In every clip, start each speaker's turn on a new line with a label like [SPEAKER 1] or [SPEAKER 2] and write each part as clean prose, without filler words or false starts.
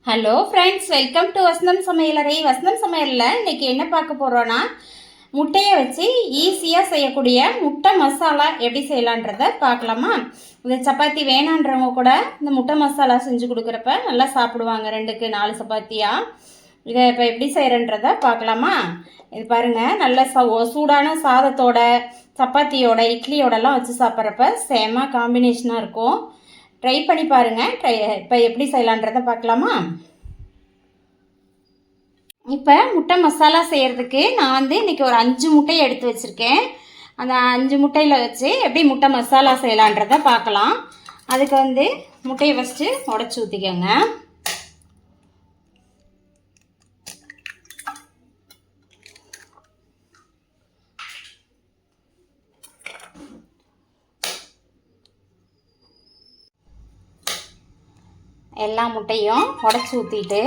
[SPEAKER 1] Hello friends, welcome to வசந்தம் சமையலறை. வசந்தம் சமையலில் இன்றைக்கி என்ன பார்க்க போகிறோன்னா, முட்டையை வச்சு ஈஸியாக செய்யக்கூடிய முட்டை மசாலா எப்படி செய்யலான்றதை பார்க்கலாமா? இந்த சப்பாத்தி வேணான்றவங்க கூட இந்த முட்டை மசாலா செஞ்சு கொடுக்குறப்ப நல்லா சாப்பிடுவாங்க, 2க்கு 4 சப்பாத்தியாக. இதை இப்போ எப்படி செய்கிறன்றதை பார்க்கலாமா? இது பாருங்கள், நல்ல சூடான சாதத்தோட சப்பாத்தியோட இட்லியோடலாம் வச்சு சாப்பிட்றப்ப செம காம்பினேஷனாக இருக்கும். ட்ரை பண்ணி பாருங்கள். இப்போ எப்படி செய்யலான்றதை பார்க்கலாமா? இப்போ முட்டை மசாலா செய்கிறதுக்கு நான் இன்றைக்கி ஒரு 5 முட்டையை எடுத்து வச்சுருக்கேன். அந்த 5 முட்டையில் வச்சு எப்படி முட்டை மசாலா செய்யலான்றதை பார்க்கலாம். அதுக்கு முட்டையை ஃபஸ்ட்டு உடச்சி ஊற்றிக்கோங்க. எல்லா முட்டையும் உடச்சி ஊற்றிட்டு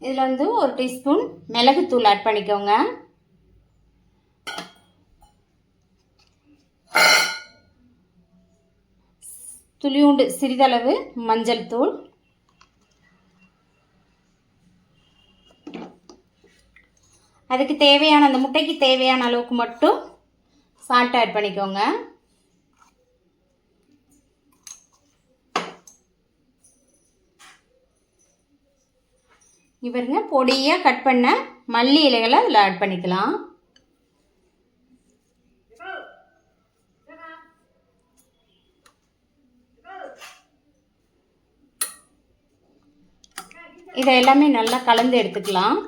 [SPEAKER 1] இதில் 1 டீஸ்பூன் மிளகுத்தூள் ஆட் பண்ணிக்கோங்க. துளியூண்டு சிறிதளவு மஞ்சள் தூள், அதுக்கு தேவையான அந்த முட்டைக்கு தேவையான அளவுக்கு மட்டும் சால்ட் ஆட் பண்ணிக்கோங்க. இவருங்க பொடியாக கட் பண்ண மல்லி இலைகளை அதில் ஆட் பண்ணிக்கலாம். இதை எல்லாமே நல்லா கலந்து எடுத்துக்கலாம்.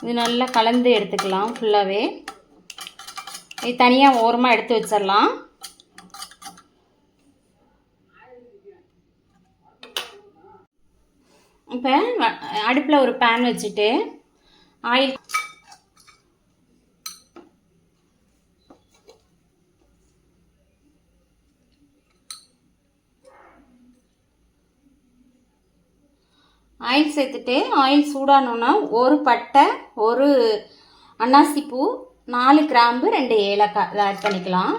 [SPEAKER 1] இது நல்லா கலந்து எடுத்துக்கலாம் ஃபுல்லாகவே. இது தனியாக ஓரமாக எடுத்து வச்சிடலாம். இப்போ அடுப்பில் ஒரு பேன் வச்சுட்டு ஆயில் சேர்த்துட்டு ஆயில் சூடானோன்னா 1 பட்டை, 1 அன்னாசிப்பூ, 4 கிராம்பு, 2 ஏலக்காய் இதை ஆட் பண்ணிக்கலாம்.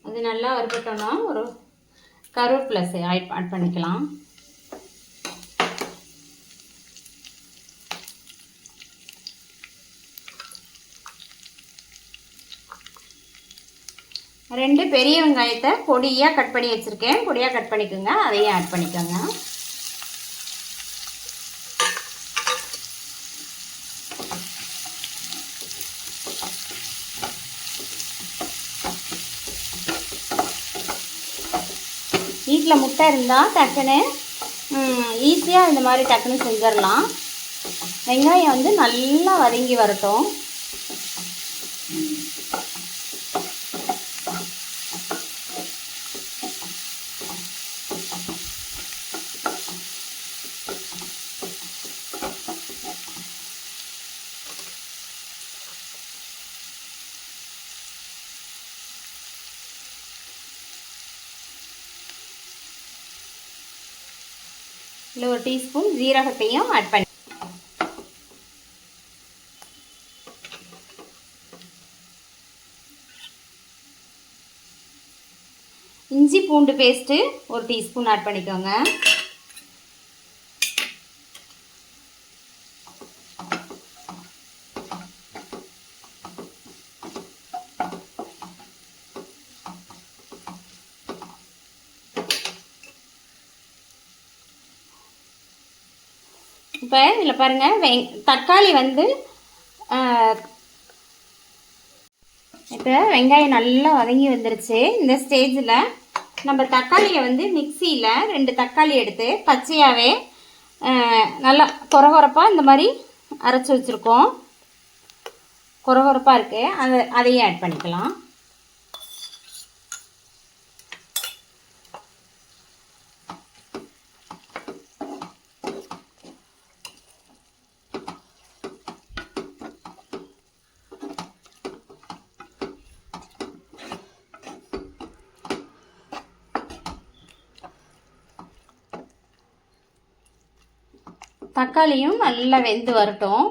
[SPEAKER 1] அது நல்லா வறுபட்டோன்னா ஒரு கருவேப்பிலை ஆட் பண்ணிக்கலாம். ரெண்டு பெரிய வெங்காயத்தை பொடியாக கட் பண்ணி வச்சுருக்கேன். பொடியாக கட் பண்ணிக்கோங்க, அதையும் ஆட் பண்ணிக்கோங்க. வீட்டில் முட்டை இருந்தால் டக்குன்னு ஈஸியாக இந்த மாதிரி டக்குன்னு செஞ்சிடலாம். வெங்காயம் நல்லா வதங்கி வரட்டும். இதில் 1 டீஸ்பூன் ஜீரகத்தையும் ஆட் பண்ணி இஞ்சி பூண்டு பேஸ்ட்டு 1 டீஸ்பூன் ஆட் பண்ணிக்கோங்க. இப்போ இதில் பாருங்கள், தக்காளி இப்போ வெங்காயம் நல்லா வதங்கி வந்துருச்சு. இந்த ஸ்டேஜில் நம்ம தக்காளியை மிக்சியில் 2 தக்காளி எடுத்து பச்சையாகவே நல்லா கொரகொரப்பாக இந்த மாதிரி அரைச்சி வச்சுருக்கோம். கொரகொரப்பாக இருக்குது, அதையும் ஆட் பண்ணிக்கலாம். தக்காளியும் நல்லா வெந்து வரட்டும்.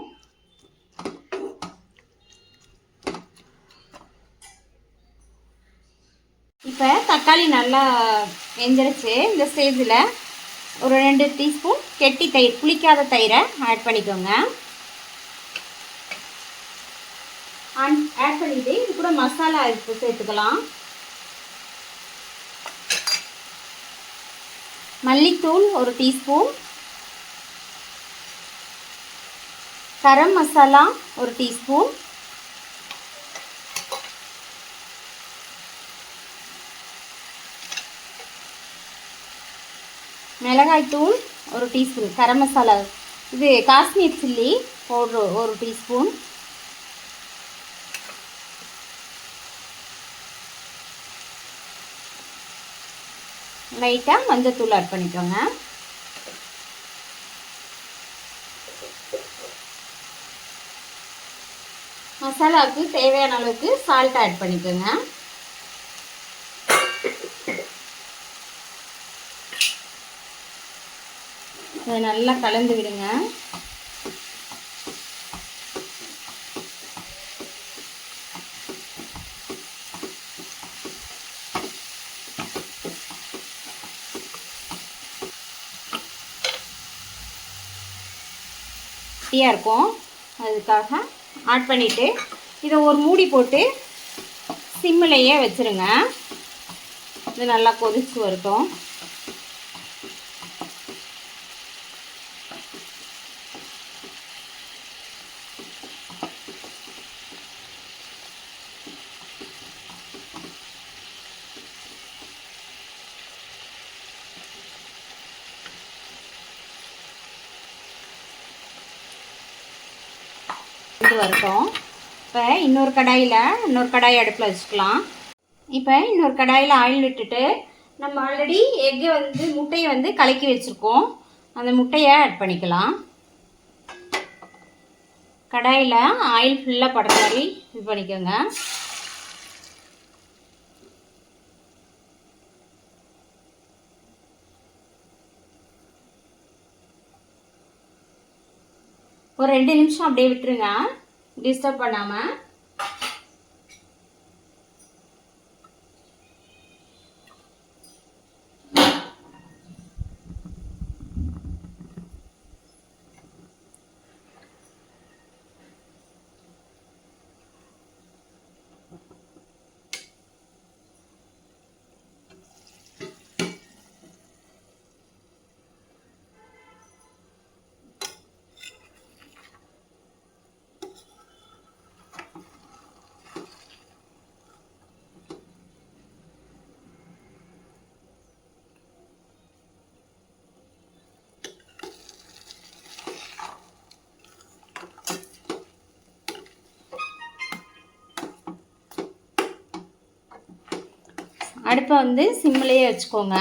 [SPEAKER 1] இப்போ தக்காளி நல்லா வெந்துருச்சு. இந்த ஸ்டேஜில் ஒரு 2 டீஸ்பூன் கெட்டி தயிர், புளிக்காத தயிரை ஆட் பண்ணிக்கோங்க. ஆட் பண்ணிவிட்டு இது கூட மசாலா சேர்த்துக்கலாம். மல்லித்தூள் 1 டீஸ்பூன், கரம் மசாலா 1 டீஸ்பூன், மிளகாய்த்தூள் 1 டீஸ்பூன், கரம் மசாலா இது காஷ்மீர் சில்லி பவுட்ரு 1 டீஸ்பூன், லைட்டாக மஞ்சத்தூள் ஆட் பண்ணிக்கோங்க. மசாலாவுக்கு தேவையான அளவுக்கு சால்ட் ஆட் பண்ணிக்கோங்க. இதை நல்லா கலந்து விடுங்க. இருக்கும், அதுக்காக ஆட் பண்ணிவிட்டு இதை ஒரு மூடி போட்டு சிம்மிலேயே வச்சுருங்க. இது நல்லா கொதிச்சு வரட்டும். வரட்டும். இப்போ இன்னொரு கடாய் அடுப்பில் வச்சுக்கலாம். இப்போ இன்னொரு கடாயில் ஆயில் விட்டுட்டு நம்ம ஆல்ரெடி முட்டையை கலக்கி வச்சுருக்கோம். அந்த முட்டையை ஆட் பண்ணிக்கலாம். கடாயில் ஆயில் ஃபுல்லாக படுற மாதிரி இது பண்ணிக்கோங்க. ஒரு 2 நிமிஷம் அப்படியே விட்டுருங்க, டிஸ்டர்ப் பண்ணாமல். அடுப்பை சிம்மிலேயே வச்சுக்கோங்க.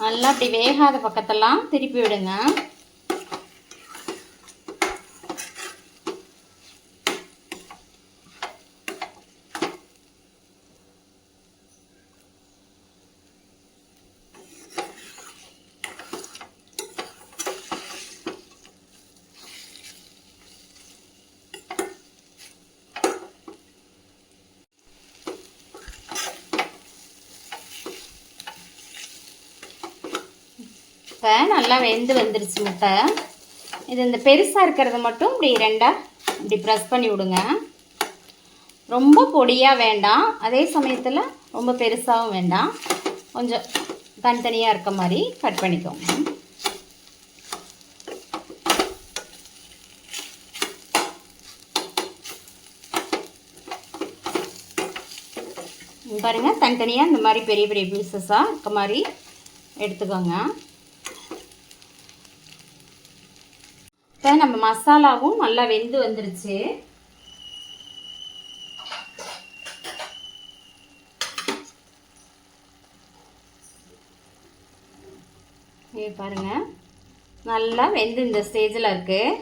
[SPEAKER 1] நல்லா அப்படி வேகாத பக்கத்தெல்லாம் திருப்பி விடுங்க. இப்போ நல்லா வெந்து வந்துருச்சு முட்டை. இது இந்த பெருசாக இருக்கிறத மட்டும் இப்படி 2 இப்படி ப்ரெஸ் பண்ணி விடுங்க. ரொம்ப பொடியாக வேண்டாம், அதே சமயத்தில் ரொம்ப பெருசாகவும் வேண்டாம், கொஞ்சம் தனித்தனியாக இருக்க மாதிரி கட் பண்ணிக்கோங்க. பாருங்கள், தனித்தனியாக இந்த மாதிரி பெரிய பெரிய பீசஸாக இருக்க மாதிரி எடுத்துக்கோங்க. இப்போ நம்ம மசாலாவும் நல்லா வெந்து வந்துருச்சு. பாருங்கள், நல்லா வெந்து இந்த ஸ்டேஜில் இருக்குது.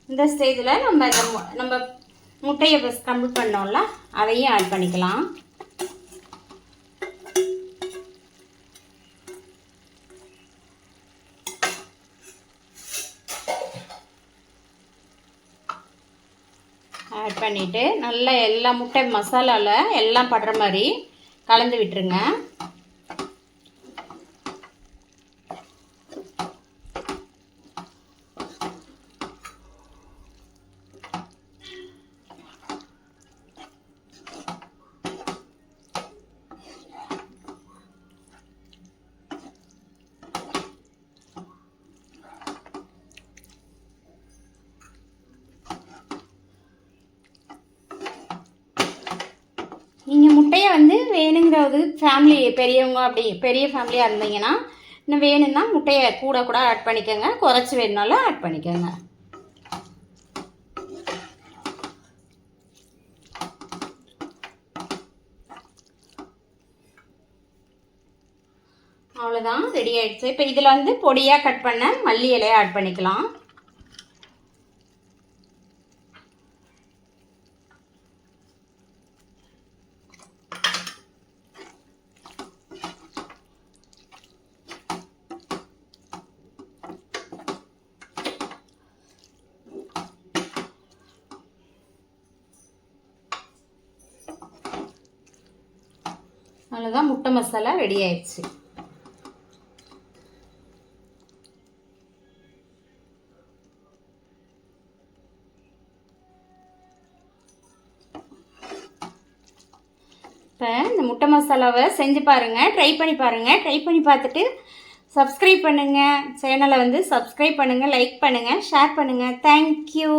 [SPEAKER 1] இந்த ஸ்டேஜில் நம்ம முட்டையை ஃபஸ்ட் கம்ப்ளீட் பண்ணோம்ல, அதையும் ஆட் பண்ணிக்கலாம். ஆட் பண்ணிவிட்டு நல்லா எல்லா முட்டை மசாலாவில் எல்லாம் படுற மாதிரி கலந்து விட்டுருங்க. நீங்கள் முட்டையை வந்து வேணுங்கிறது ஃபேமிலி பெரியவங்க அப்படி பெரிய ஃபேமிலியாக இருந்தீங்கன்னா இன்னும் வேணும்னா முட்டையை கூட கூட ஆட் பண்ணிக்கோங்க, குறைச்சி வேணுனாலும் ஆட் பண்ணிக்கோங்க. அவ்வளோதான், ரெடி ஆகிடுச்சு. இப்போ இதில் வந்து பொடியாக கட் பண்ண மல்லி இலையை ஆட் பண்ணிக்கலாம். அவ்வளோதான், முட்டை மசாலா ரெடி ஆயிடுச்சு. இப்போ இந்த முட்டை மசாலாவை செஞ்சு பாருங்கள், ட்ரை பண்ணி பாருங்கள். ட்ரை பண்ணி பார்த்துட்டு சப்ஸ்கிரைப் பண்ணுங்கள், சேனலை வந்து சப்ஸ்கிரைப் பண்ணுங்கள், லைக் பண்ணுங்கள், ஷேர் பண்ணுங்கள். தேங்க்யூ.